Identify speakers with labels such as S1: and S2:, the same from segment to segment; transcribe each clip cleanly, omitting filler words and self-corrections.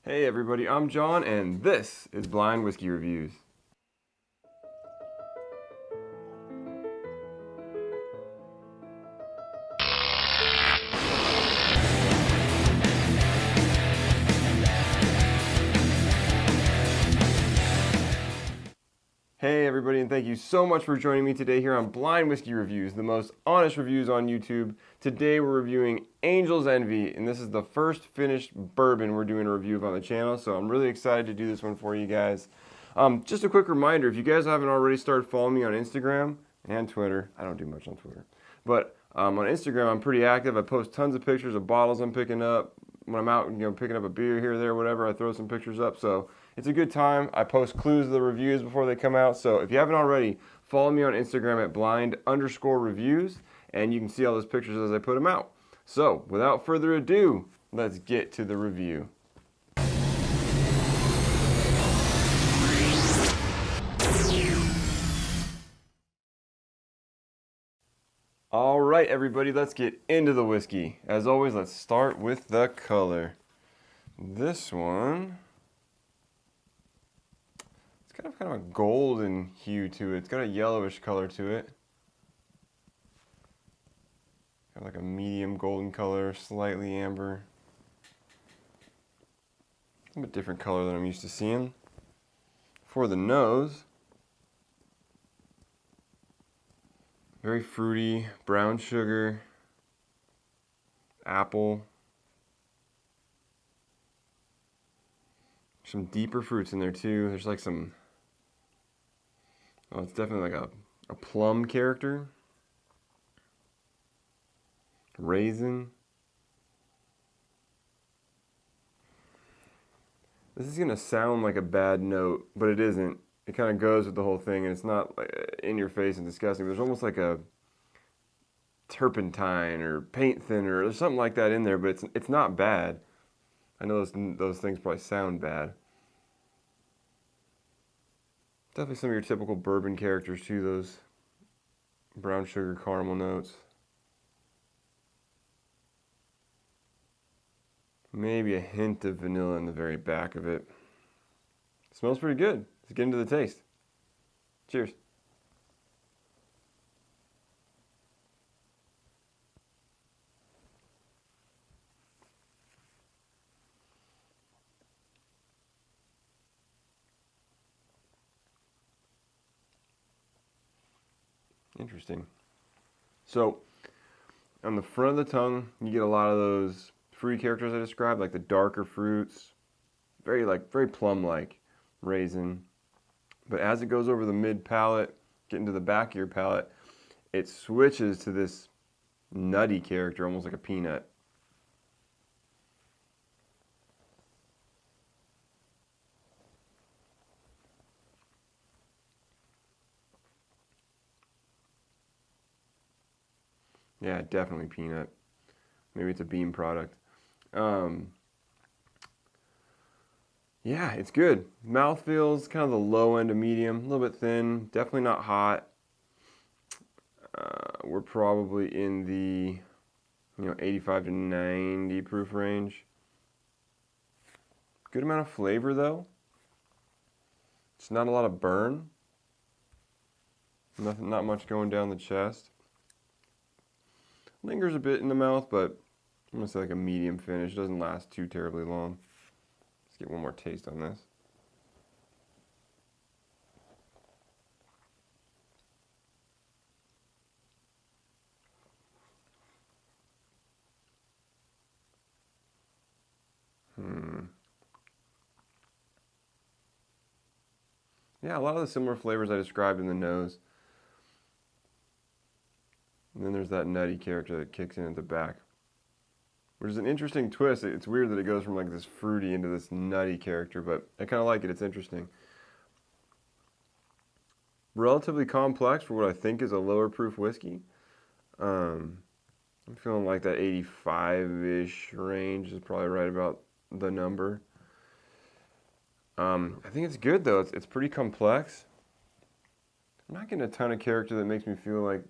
S1: Hey everybody, I'm John and this is Blind Whiskey Reviews. Hey everybody, and thank you so much for joining me today here on Blind Whiskey Reviews, the most honest reviews on YouTube. Today we're reviewing Angel's Envy, and this is the first finished bourbon we're doing a review of on the channel, so I'm really excited to do this one for you guys. Just a quick reminder, if you guys haven't already started following me on Instagram and Twitter, I don't do much on Twitter, but on Instagram I'm pretty active. I post tons of pictures of bottles I'm picking up. When I'm out, picking up a beer here or there, whatever, I throw some pictures up, so it's a good time. I post clues of the reviews before they come out, so if you haven't already, follow me on Instagram at blind_reviews, and you can see all those pictures as I put them out. So, without further ado, let's get to the review. All right, everybody, let's get into the whiskey. As always, let's start with the color. This one, it's got kind of a golden hue to it. It's got a yellowish color to it. Got like a medium golden color, slightly amber. A bit different color than I'm used to seeing. For the nose, very fruity, brown sugar, apple. Some deeper fruits in there too. There's like some, oh, it's definitely like a plum character. Raisin. This is gonna sound like a bad note, but it isn't. It kind of goes with the whole thing, and it's not like in your face and disgusting. There's almost like a turpentine or paint thinner or something like that in there, but it's not bad. I know those things probably sound bad. Definitely some of your typical bourbon characters too, those brown sugar caramel notes. Maybe a hint of vanilla in the very back of it. Smells pretty good. Let's get into the taste. Cheers. Interesting. So, on the front of the tongue, you get a lot of those fruity characters I described, like the darker fruits, very plum-like, raisin. But as it goes over the mid palate, get into the back of your palate, it switches to this nutty character, almost like a peanut. Yeah, definitely peanut. Maybe it's a bean product. Yeah, it's good. Mouthfeel's kind of the low end of medium, a little bit thin, definitely not hot. We're probably in the 85 to 90 proof range. Good amount of flavor though. It's not a lot of burn. Not much going down the chest. Lingers a bit in the mouth, but I'm gonna say like a medium finish. Doesn't last too terribly long. Let's get one more taste on this. Yeah, a lot of the similar flavors I described in the nose. And then there's that nutty character that kicks in at the back. Which is an interesting twist. It's weird that it goes from like this fruity into this nutty character, but I kind of like it. It's interesting. Relatively complex for what I think is a lower proof whiskey. I'm feeling like that 85-ish range is probably right about the number. I think it's good though. It's pretty complex. I'm not getting a ton of character that makes me feel like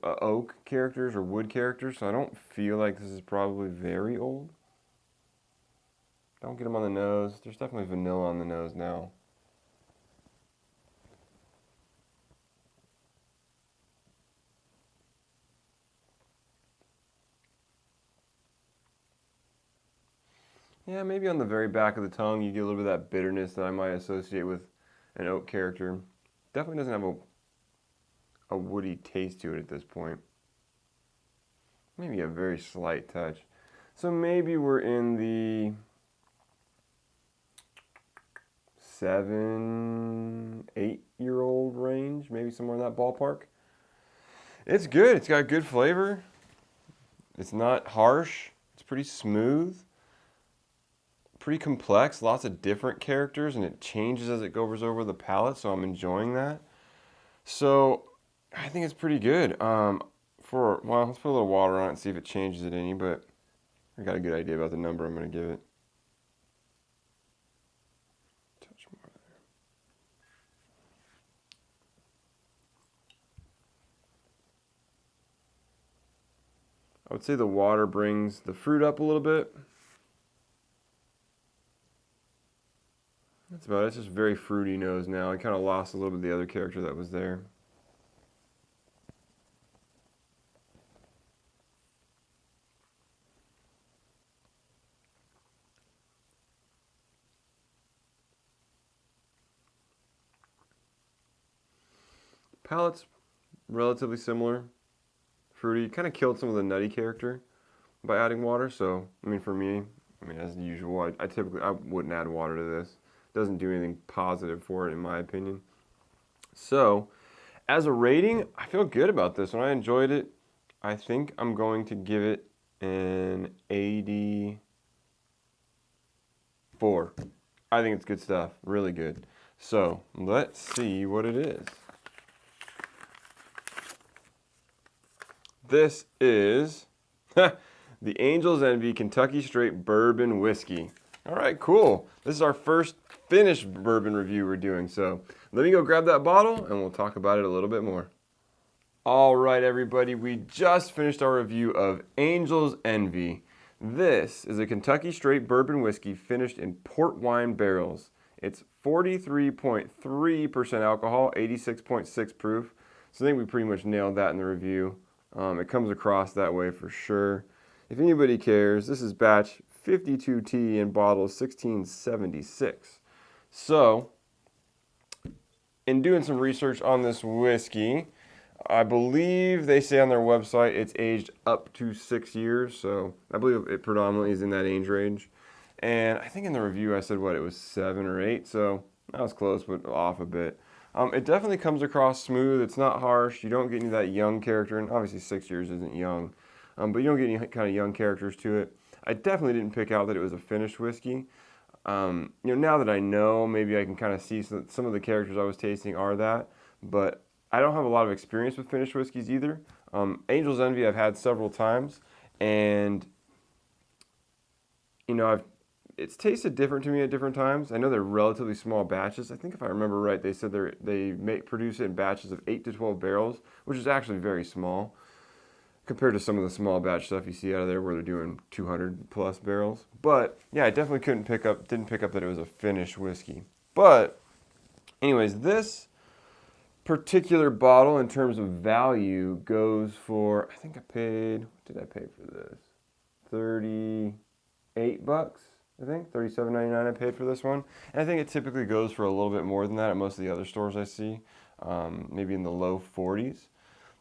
S1: oak characters or wood characters, so I don't feel like this is probably very old. Don't get them on the nose. There's definitely vanilla on the nose now. Yeah, maybe on the very back of the tongue you get a little bit of that bitterness that I might associate with an oak character. Definitely doesn't have a woody taste to it at this point. Maybe a very slight touch. So maybe we're in the 7, 8-year-old range, maybe somewhere in that ballpark. It's good. It's got good flavor. It's not harsh. It's pretty smooth. Pretty complex. Lots of different characters, and it changes as it goes over the palate, so I'm enjoying that. So I think it's pretty good. Well, let's put a little water on it and see if it changes it any, but I got a good idea about the number I'm going to give it. Touch more there. I would say the water brings the fruit up a little bit. That's about it. It's just very fruity nose now. I kind of lost a little bit of the other character that was there. Palate's relatively similar. Fruity. Kind of killed some of the nutty character by adding water. So, I mean, for me, as usual, I wouldn't add water to this. Doesn't do anything positive for it, in my opinion. So, as a rating, I feel good about this one. I enjoyed it. I think I'm going to give it an 84. I think it's good stuff. Really good. So, let's see what it is. This is the Angel's Envy Kentucky Straight Bourbon Whiskey. All right, cool. This is our first finished bourbon review we're doing. So let me go grab that bottle and we'll talk about it a little bit more. All right, everybody, we just finished our review of Angel's Envy. This is a Kentucky Straight Bourbon Whiskey finished in port wine barrels. It's 43.3% alcohol, 86.6 proof. So I think we pretty much nailed that in the review. It comes across that way for sure. If anybody cares, this is batch 52T in bottle 1676. So, in doing some research on this whiskey, I believe they say on their website it's aged up to 6 years. So, I believe it predominantly is in that age range. And I think in the review I said, it was 7 or 8. So, that was close, but off a bit. It definitely comes across smooth. It's not harsh. You don't get any of that young character. And obviously 6 years isn't young. But you don't get any kind of young characters to it. I definitely didn't pick out that it was a finished whiskey. Now that I know, maybe I can kind of see some of the characters I was tasting are that. But I don't have a lot of experience with finished whiskeys either. Angel's Envy I've had several times. And, it's tasted different to me at different times. I know they're relatively small batches. I think if I remember right, they said they produce it in batches of 8 to 12 barrels, which is actually very small compared to some of the small batch stuff you see out of there where they're doing 200 plus barrels. But yeah, I definitely didn't pick up that it was a finished whiskey. But anyways, this particular bottle in terms of value goes for, I think I paid, what did I pay for this? $38, I think. $37.99 I paid for this one. And I think it typically goes for a little bit more than that at most of the other stores I see, maybe in the low 40s.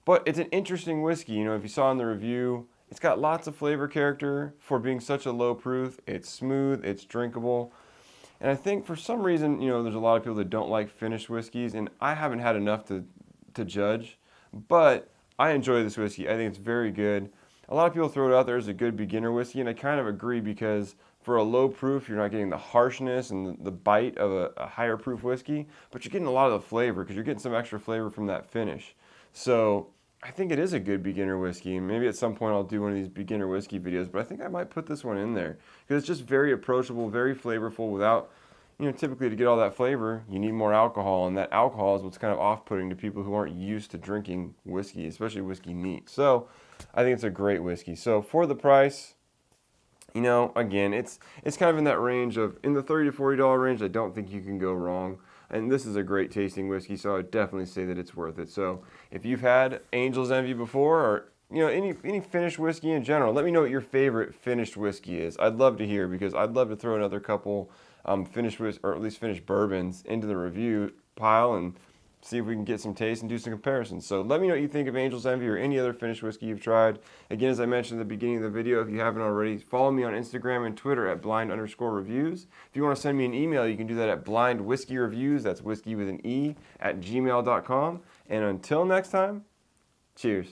S1: But it's an interesting whiskey. If you saw in the review, it's got lots of flavor character for being such a low proof. It's smooth, it's drinkable. And I think for some reason, there's a lot of people that don't like finished whiskeys, and I haven't had enough to judge. But I enjoy this whiskey. I think it's very good. A lot of people throw it out there as a good beginner whiskey, and I kind of agree because for a low proof, you're not getting the harshness and the bite of a higher proof whiskey, but you're getting a lot of the flavor because you're getting some extra flavor from that finish. So I think it is a good beginner whiskey, and maybe at some point I'll do one of these beginner whiskey videos, but I think I might put this one in there because it's just very approachable, very flavorful without, typically to get all that flavor, you need more alcohol, and that alcohol is what's kind of off-putting to people who aren't used to drinking whiskey, especially whiskey neat. So I think it's a great whiskey. So for the price, You know, again, it's kind of in that range of, in the $30 to $40 range. I don't think you can go wrong. And this is a great tasting whiskey, so I would definitely say that it's worth it. So if you've had Angel's Envy before, or any finished whiskey in general, let me know what your favorite finished whiskey is. I'd love to hear, because I'd love to throw another couple finished whiskey, or at least finished bourbons, into the review pile and see if we can get some taste and do some comparisons. So let me know what you think of Angel's Envy or any other finished whiskey you've tried. Again, as I mentioned at the beginning of the video, if you haven't already, follow me on Instagram and Twitter at blind_reviews. If you want to send me an email, you can do that at blindwhiskeyreviews, that's whiskey with an E, @gmail.com. And until next time, cheers.